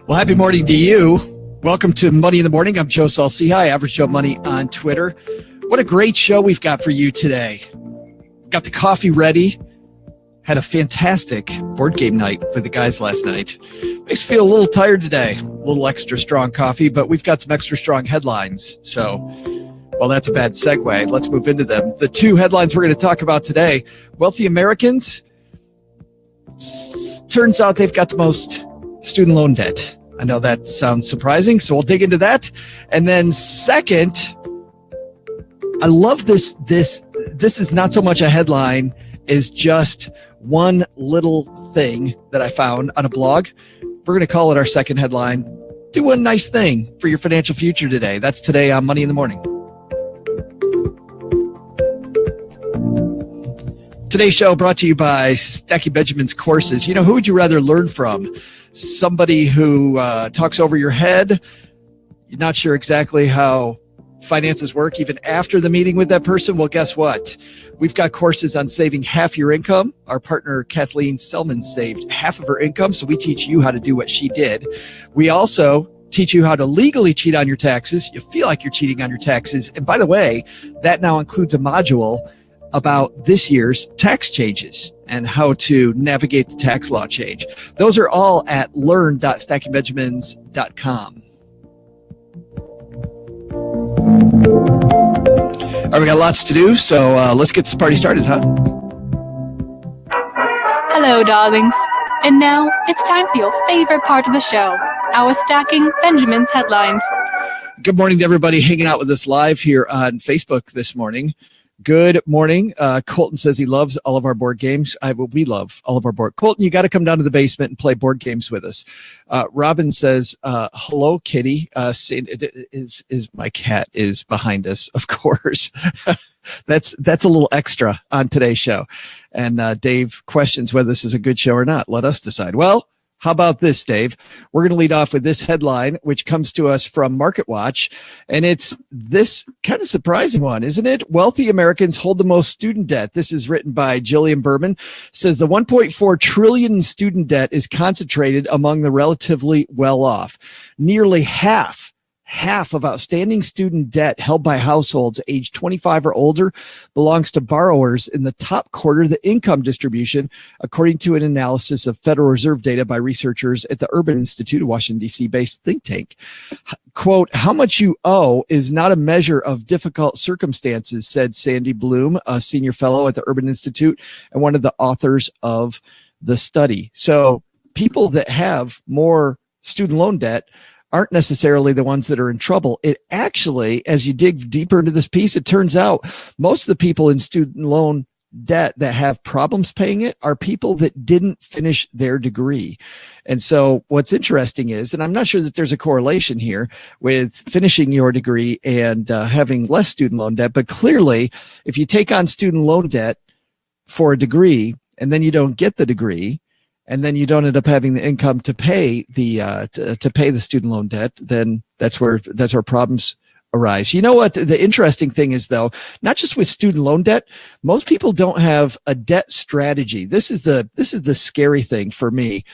Well, happy morning to you. Welcome to Money in the Morning. I'm Joe Saul-Sehy, Average Joe Money on Twitter. What a great show we've got for you today. Got the coffee ready. Had a fantastic board game night with the guys last night. Makes me feel a little tired today. A little extra strong coffee, but we've got some extra strong headlines. So, well, that's a bad segue. Let's move into them. The two headlines we're going to talk about today. Wealthy Americans. Turns out they've got the most student loan debt. I know that sounds surprising, so we'll dig into that. And then second, I love this. This is not so much a headline as just one little thing that I found on a blog. We're going to call it our second headline. Do one nice thing for your financial future today. That's today on Money in the Morning. Today's show brought to you by Stacking Benjamin's courses. You know, who would you rather learn from? Somebody who talks over your head, you're not sure exactly how finances work even after the meeting with that person? Well, guess what? We've got courses on saving half your income. Our partner, Kathleen Selman, saved half of her income, so we teach you how to do what she did. We also teach you how to legally cheat on your taxes. You feel like you're cheating on your taxes. And by the way, that now includes a module about this year's tax changes and how to navigate the tax law change. Those are all at learn.stackingbenjamins.com. All right, we got lots to do, so let's get this party started, huh? Hello, darlings. And now it's time for your favorite part of the show, our Stacking Benjamin's headlines. Good morning to everybody hanging out with us live here on Facebook this morning. Good morning. Colton says he loves all of our board games. We love all of our board. Colton, you got to come down to the basement and play board games with us. Robin says, hello, kitty. Is my cat is behind us, of course. That's a little extra on today's show. And Dave questions whether this is a good show or not. Let us decide. Well, how about this, Dave? We're going to lead off with this headline, which comes to us from MarketWatch. And it's this kind of surprising one, isn't it? Wealthy Americans hold the most student debt. This is written by Jillian Berman. Says the 1.4 trillion in student debt is concentrated among the relatively well-off. Nearly half of outstanding student debt held by households aged 25 or older belongs to borrowers in the top quarter of the income distribution, according to an analysis of Federal Reserve data by researchers at the Urban Institute, a Washington, D.C. based think tank. Quote, how much you owe is not a measure of difficult circumstances, said Sandy Bloom, a senior fellow at the Urban Institute and one of the authors of the study. So people that have more student loan debt aren't necessarily the ones that are in trouble. It actually, as you dig deeper into this piece, it turns out most of the people in student loan debt that have problems paying it are people that didn't finish their degree. And so what's interesting is, and I'm not sure that there's a correlation here with finishing your degree and having less student loan debt, but clearly if you take on student loan debt for a degree and then you don't get the degree, and then you don't end up having the income to pay the to pay the student loan debt, then that's where problems arise. You know what? The interesting thing is, though, not just with student loan debt, most people don't have a debt strategy. This is the scary thing for me,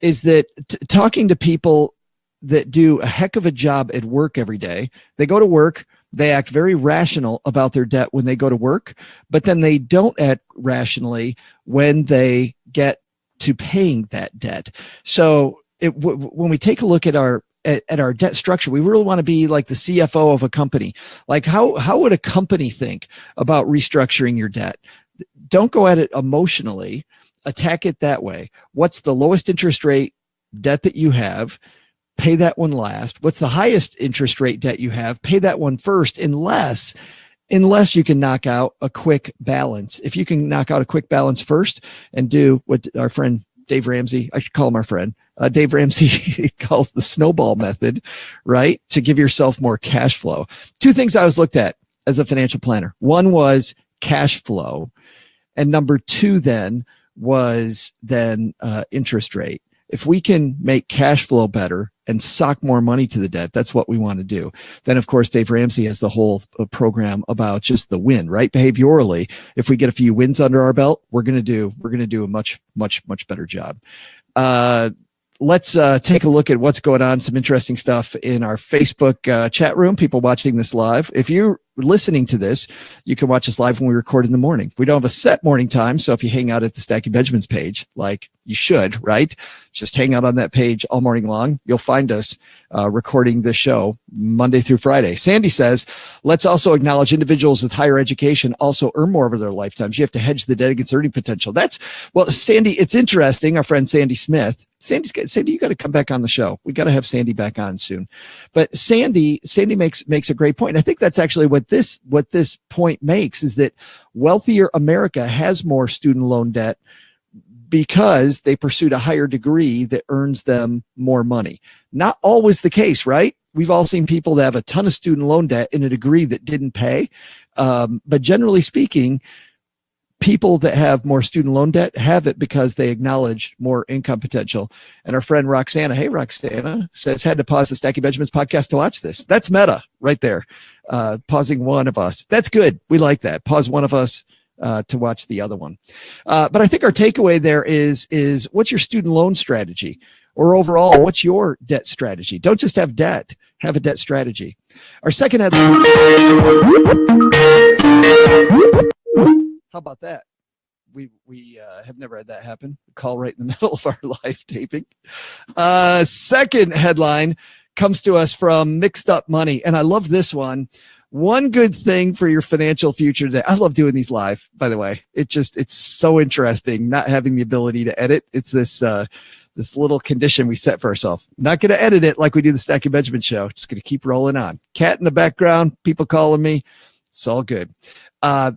is that talking to people that do a heck of a job at work every day, they go to work, they act very rational about their debt when they go to work, but then they don't act rationally when they get to paying that debt. So when we take a look at our debt structure, we really want to be like the CFO of a company. Like how would a company think about restructuring your debt? Don't go at it emotionally. Attack it that way. What's the lowest interest rate debt that you have? Pay that one last. What's the highest interest rate debt you have? Pay that one first, unless you can knock out a quick balance. If you can knock out a quick balance first and do what our friend Dave Ramsey, I should call him our friend, Dave Ramsey calls the snowball method, right? To give yourself more cash flow. Two things I was looked at as a financial planner. One was cash flow. And number two then was interest rate. If we can make cash flow better and sock more money to the debt, that's what we want to do. Then, of course, Dave Ramsey has the whole program about just the win, right? Behaviorally, if we get a few wins under our belt, we're going to do a much better job. let's take a look at what's going on. Some interesting stuff in our Facebook chat room. People watching this live. If you're listening to this, you can watch us live when we record in the morning. We don't have a set morning time, so if you hang out at the Stacking Benjamins page, like you should, right? Just hang out on that page all morning long. You'll find us recording the show Monday through Friday. Sandy says, let's also acknowledge individuals with higher education also earn more over their lifetimes. You have to hedge the debt against earning potential. Well, Sandy, it's interesting. Our friend Sandy Smith, Sandy, you got to come back on the show. We got to have Sandy back on soon. But Sandy makes a great point. And I think that's actually what this point makes, is that wealthier America has more student loan debt because they pursued a higher degree that earns them more money. Not always the case, right? We've all seen people that have a ton of student loan debt in a degree that didn't pay. But generally speaking, people that have more student loan debt have it because they acknowledge more income potential. And our friend Roxana, hey, Roxana, says, had to pause the Stacking Benjamins podcast to watch this. That's meta right there. Pausing one of us. That's good. We like that. Pause one of us to watch the other one. But I think our takeaway there is what's your student loan strategy? Or overall, what's your debt strategy? Don't just have debt, have a debt strategy. Our second headline. How about that? We have never had that happen. Call right in the middle of our live taping. Second headline comes to us from Mixed Up Money. And I love this one. One good thing for your financial future today. I love doing these live, by the way. It's so interesting not having the ability to edit. It's this little condition we set for ourselves. Not going to edit it like we do the Stacking Benjamin show. Just going to keep rolling on. Cat in the background, people calling me. It's all good. I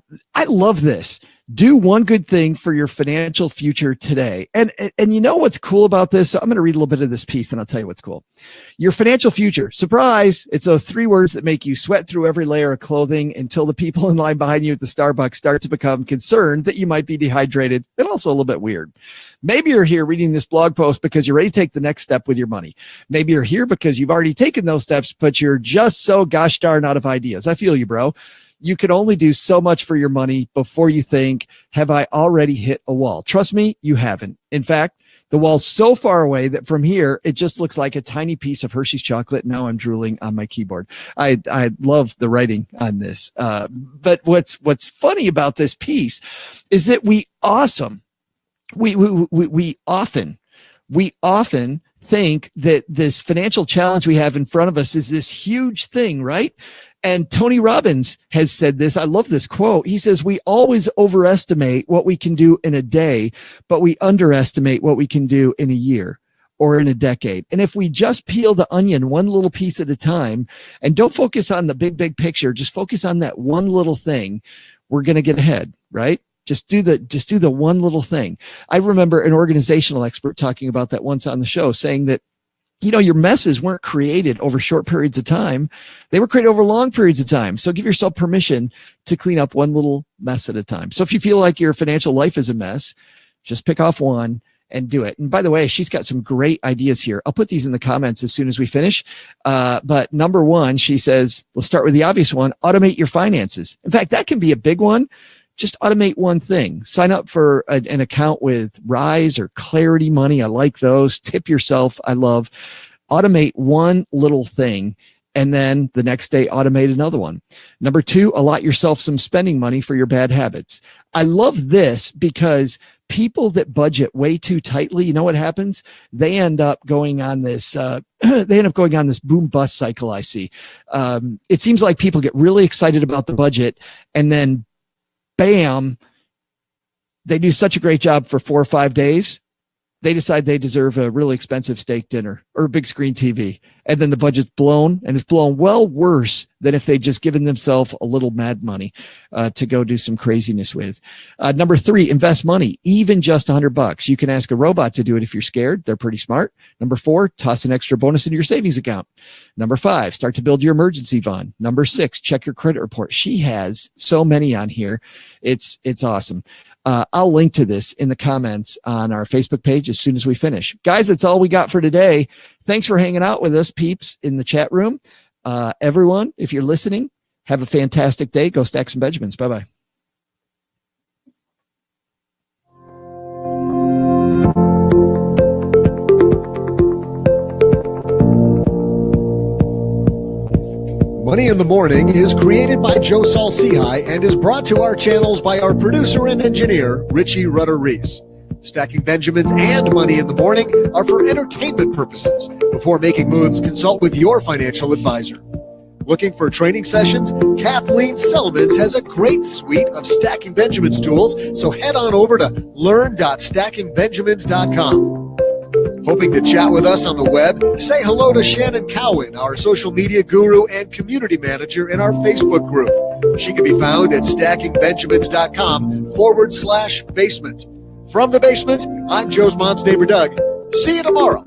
love this. Do one good thing for your financial future today. And you know what's cool about this? So I'm going to read a little bit of this piece and I'll tell you what's cool. Your financial future. Surprise. It's those 3 words that make you sweat through every layer of clothing until the people in line behind you at the Starbucks start to become concerned that you might be dehydrated and also a little bit weird. Maybe you're here reading this blog post because you're ready to take the next step with your money. Maybe you're here because you've already taken those steps, but you're just so gosh darn out of ideas. I feel you, bro. You can only do so much for your money before you think, have I already hit a wall? Trust me, you haven't. In fact, the wall's so far away that from here, it just looks like a tiny piece of Hershey's chocolate. Now I'm drooling on my keyboard. I love the writing on this. But what's funny about this piece is that we often think that this financial challenge we have in front of us is this huge thing, right? And Tony Robbins has said this. I love this quote. He says, we always overestimate what we can do in a day, but we underestimate what we can do in a year or in a decade. And if we just peel the onion one little piece at a time and don't focus on the big picture, just focus on that one little thing, we're going to get ahead, right? Just do the one little thing. I remember an organizational expert talking about that once on the show, saying that, your messes weren't created over short periods of time. They were created over long periods of time. So give yourself permission to clean up one little mess at a time. So if you feel like your financial life is a mess, just pick off one and do it. And by the way, she's got some great ideas here. I'll put these in the comments as soon as we finish. But number 1, she says, we'll start with the obvious one, automate your finances. In fact, that can be a big one. Just automate one thing. Sign up for an account with Rise or Clarity Money. I like those. Tip yourself. I love. Automate one little thing, and then the next day automate another one. Number 2, allot yourself some spending money for your bad habits. I love this because people that budget way too tightly, you know what happens? They end up going on this boom bust cycle. I see. It seems like people get really excited about the budget, and then bam, they do such a great job for 4 or 5 days. They decide they deserve a really expensive steak dinner or a big screen TV. And then the budget's blown, and it's blown well worse than if they'd just given themselves a little mad money to go do some craziness with. Number 3, invest money, even just $100. You can ask a robot to do it if you're scared. They're pretty smart. Number 4, toss an extra bonus into your savings account. Number 5, start to build your emergency fund. Number 6, check your credit report. She has so many on here. It's awesome. I'll link to this in the comments on our Facebook page as soon as we finish. Guys, that's all we got for today. Thanks for hanging out with us, peeps, in the chat room. Everyone, if you're listening, have a fantastic day. Go Stacks and Benjamins. Bye-bye. Money in the Morning is created by Joe Saul-Sehy and is brought to our channels by our producer and engineer, Richie Rutter-Reese. Stacking Benjamins and Money in the Morning are for entertainment purposes. Before making moves, consult with your financial advisor. Looking for training sessions? Kathleen Selmans has a great suite of Stacking Benjamins tools, so head on over to learn.stackingbenjamins.com. Hoping to chat with us on the web? Say hello to Shannon Cowan, our social media guru and community manager in our Facebook group. She can be found at stackingbenjamins.com/basement. From the basement, I'm Joe's mom's neighbor, Doug. See you tomorrow.